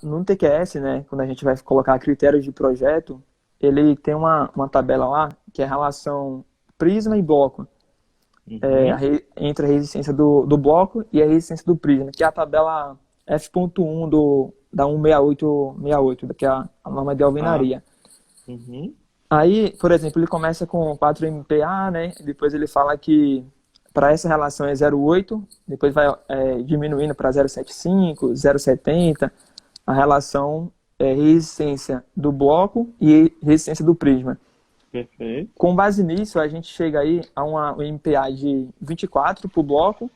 no TQS, né, quando a gente vai colocar critérios de projeto, ele tem uma tabela lá que é a relação prisma e bloco, Uhum. entre a resistência do bloco e a resistência do prisma, que é a tabela F.1 da 16868, que é a norma de Tá. alvenaria. Uhum. Aí, por exemplo, ele começa com 4 MPa, né? Depois ele fala que para essa relação é 0,8, depois vai diminuindo para 0,75, 0,70. A relação é resistência do bloco e resistência do prisma. Perfeito. Com base nisso, a gente chega aí a um MPa de 24 para o bloco,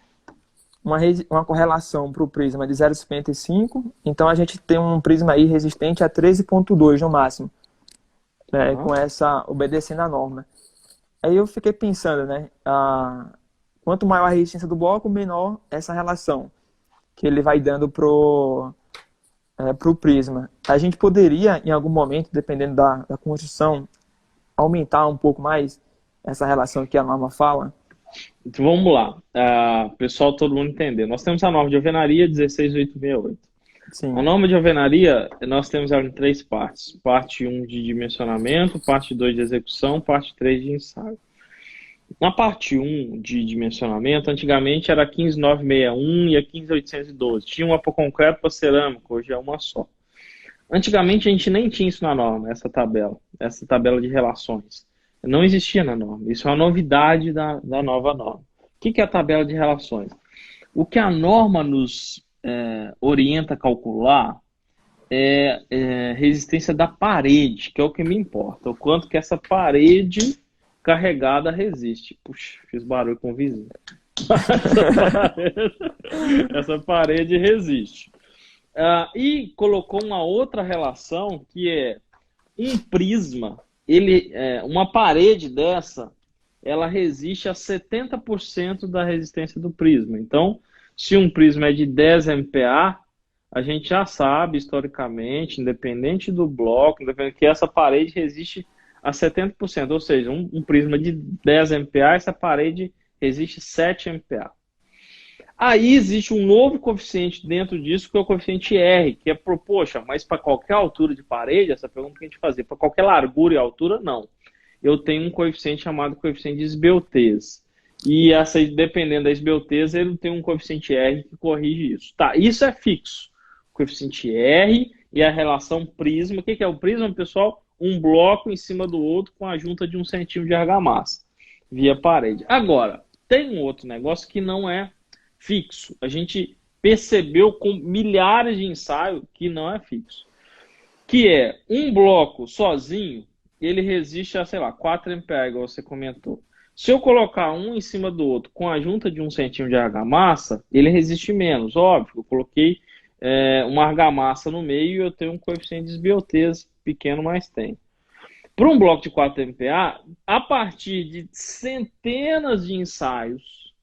uma correlação para o prisma de 0,55. Então a gente tem um prisma aí resistente a 13,2 no máximo, né, Tá. com essa obedecendo a norma. Aí eu fiquei pensando, né? Quanto maior a resistência do bloco, menor essa relação que ele vai dando pro prisma. A gente poderia, em algum momento, dependendo da construção, aumentar um pouco mais essa relação que a norma fala? Então, vamos lá. Pessoal, todo mundo entender. Nós temos a norma de alvenaria 16868. A Sim. norma de alvenaria, nós temos ela em três partes. Parte um de dimensionamento, parte 2 de execução, parte 3 de ensaio. Na parte um de dimensionamento, antigamente era a 15961 e a 15812. Tinha uma para concreto e para cerâmica, hoje é uma só. Antigamente a gente nem tinha isso na norma, essa tabela de relações. Não existia na norma. Isso é uma novidade da nova norma. O que é a tabela de relações? O que a norma nos orienta a calcular é resistência da parede, que é o que me importa. O quanto que essa parede carregada resiste. Puxa, fiz barulho com o vizinho. Essa parede resiste. E colocou uma outra relação que é um prisma, uma parede dessa, ela resiste a 70% da resistência do prisma. Então, se um prisma é de 10 MPa, a gente já sabe, historicamente, independente do bloco, que essa parede resiste a 70%. Ou seja, um prisma de 10 MPa, essa parede resiste 7 MPa. Aí existe um novo coeficiente dentro disso, que é o coeficiente R, que é poxa, mas para qualquer altura de parede, essa pergunta que a gente fazia, para qualquer largura e altura, não. Eu tenho um coeficiente chamado coeficiente de esbeltez. E dependendo da esbeltez, ele tem um coeficiente R que corrige isso. Tá, isso é fixo. Coeficiente R e a relação prisma. O que é o prisma, pessoal? Um bloco em cima do outro com a junta de 1 centímetro de argamassa via parede. Agora, tem um outro negócio que não é fixo. A gente percebeu com milhares de ensaios que não é fixo. Que é um bloco sozinho, ele resiste a, sei lá, 4 MPa, igual você comentou. Se eu colocar um em cima do outro com a junta de 1 centímetro de argamassa, ele resiste menos. Óbvio, eu coloquei uma argamassa no meio e eu tenho um coeficiente de esbeltez pequeno, mas tem. Para um bloco de 4 MPa, a partir de centenas de ensaios,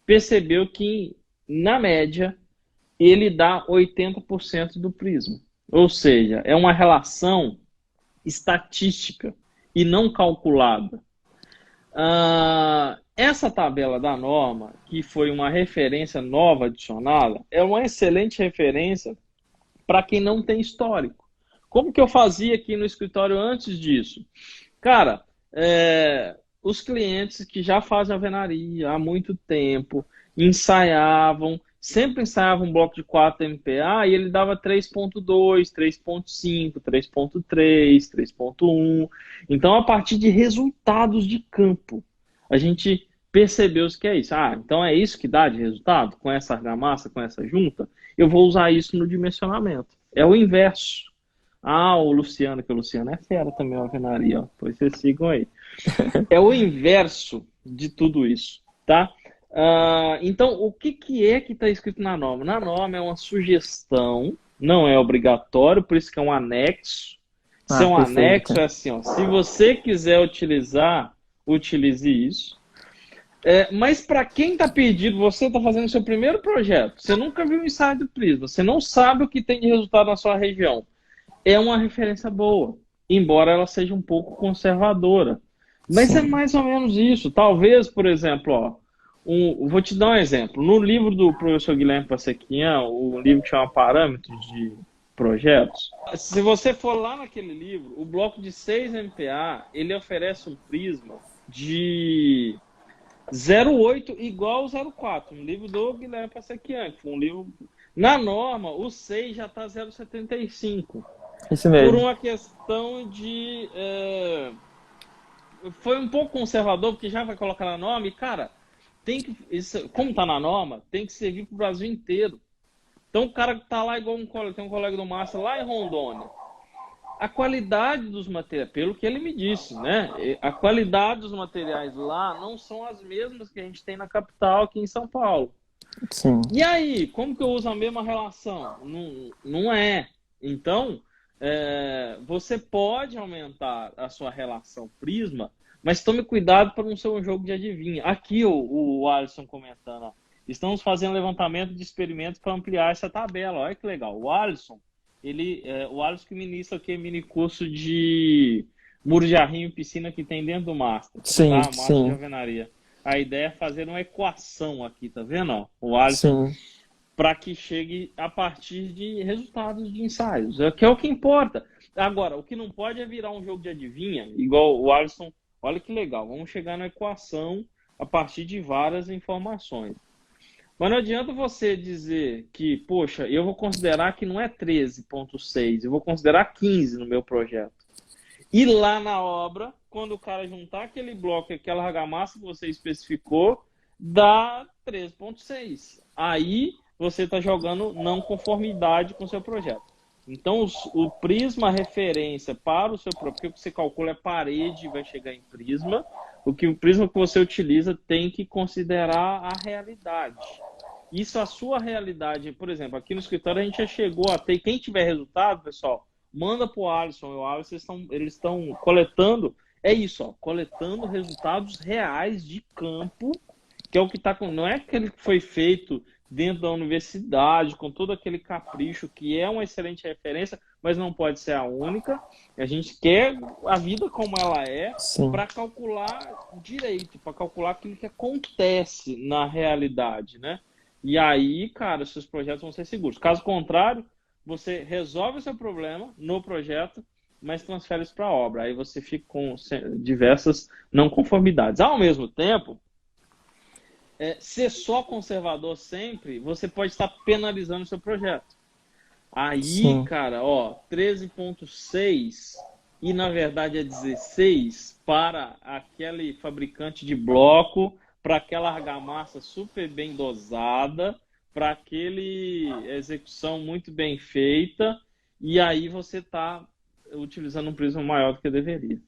percebeu que, na média, ele dá 80% do prisma. Ou seja, é uma relação estatística e não calculada. Essa tabela da norma, que foi uma referência nova adicionada, é uma excelente referência para quem não tem histórico. Como que eu fazia aqui no escritório antes disso? Cara, os clientes que já fazem alvenaria há muito tempo, sempre ensaiavam um bloco de 4 MPa e ele dava 3.2, 3.5, 3.3, 3.1. Então, a partir de resultados de campo, a gente percebeu o que é isso. Então é isso que dá de resultado? Com essa argamassa, com essa junta? Eu vou usar isso no dimensionamento. É o inverso. O Luciano, que o Luciano é fera também, a alvenaria, ó. Pois vocês sigam aí. É o inverso de tudo isso, tá? Então, o que é que está escrito na norma? Na norma é uma sugestão, não é obrigatório, por isso que é um anexo. Se é um Perfeito. anexo, é assim, ó, se você quiser utilizar, utilize isso. Mas para quem está perdido, você está fazendo o seu primeiro projeto, você nunca viu um ensaio do prisma, você não sabe o que tem de resultado na sua região. É uma referência boa, embora ela seja um pouco conservadora. Mas é Sim. mais ou menos isso. Talvez, por exemplo, vou te dar um exemplo. No livro do professor Guilherme Passequinha, o livro que chama Parâmetros projetos. Se você for lá naquele livro, o bloco de 6 MPa, ele oferece um prisma de 0,8 igual ao 0,4. Um livro do Guilherme Passequian, que foi um livro... Na norma, o 6 já está 0,75. Isso Por mesmo. uma questão de... Foi um pouco conservador, porque já vai colocar na norma, e, cara, tem que, como está na norma, tem que servir para o Brasil inteiro. Então o cara que está lá igual tem um colega do Márcio lá em Rondônia. A qualidade dos materiais, pelo que ele me disse, né? A qualidade dos materiais lá não são as mesmas que a gente tem na capital, aqui em São Paulo. Sim. E aí, como que eu uso a mesma relação? Não, não é. Então, você pode aumentar a sua relação prisma, mas tome cuidado para não ser um jogo de adivinha. Aqui o Alisson comentando, ó, estamos fazendo levantamento de experimentos para ampliar essa tabela. Olha que legal. O Alisson, o Alisson que ministra aqui mini curso de muro de arrimo e piscina que tem dentro do Master. Sim, Tá? Master de sim, alvenaria. A ideia é fazer uma equação aqui, tá vendo? Ó? O Alisson, sim. para que chegue a partir de resultados de ensaios, que é o que importa. Agora, o que não pode é virar um jogo de adivinha, igual o Alisson. Olha que legal, vamos chegar na equação a partir de várias informações. Mas não adianta você dizer que, poxa, eu vou considerar que não é 13,6, eu vou considerar 15 no meu projeto. E lá na obra, quando o cara juntar aquele bloco e aquela argamassa que você especificou, dá 13,6. Aí você está jogando não conformidade com o seu projeto. Então, o prisma referência para o seu projeto, porque o que você calcula é parede, vai chegar em prisma. O prisma que você utiliza tem que considerar a realidade. Isso, a sua realidade, por exemplo, aqui no escritório a gente já chegou a ter, quem tiver resultado, pessoal, manda para o Alisson e o Alisson, eles estão coletando, é isso, ó, coletando resultados reais de campo, que é o que está com, não é aquele que foi feito dentro da universidade, com todo aquele capricho, que é uma excelente referência, mas não pode ser a única. A gente quer a vida como ela é, Sim. para calcular direito, para calcular aquilo que acontece na realidade, né? E aí, cara, seus projetos vão ser seguros. Caso contrário, você resolve o seu problema no projeto, mas transfere isso para a obra. Aí você fica com diversas não conformidades. Ao mesmo tempo, ser só conservador sempre, você pode estar penalizando o seu projeto. Aí, Sim. cara, ó, 13,6 e na verdade é 16 para aquele fabricante de bloco, para aquela argamassa super bem dosada, para aquele execução muito bem feita, e aí você está utilizando um prisma maior do que deveria.